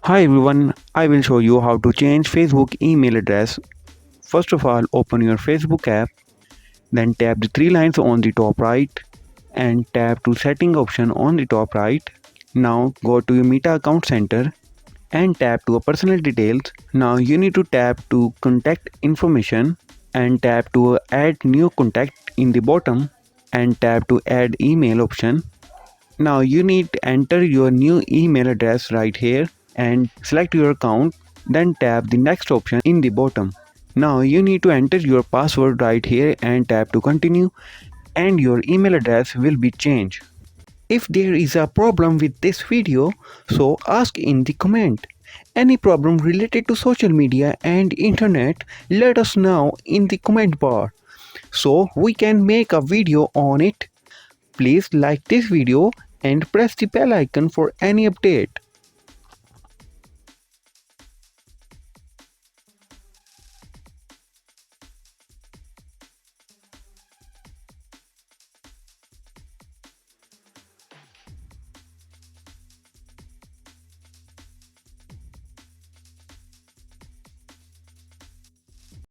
Hi everyone, I will show you how to change Facebook email address. First of all, open your Facebook app, then tap the three lines on the top right and tap to setting option on the top right. Now go to your Meta account center and tap to a personal details. Now you need to tap to contact information and tap to add new contact in the bottom and tap to add email option. Now you need to enter your new email address right here and select your account, then tap the next option in the bottom. Now you need to enter your password right here and tap to continue and your email address will be changed. If there is a problem with this video, so ask in the comment. Any problem related to social media and internet, let us know in the comment bar so we can make a video on it. Please like this video and press the bell icon for any update.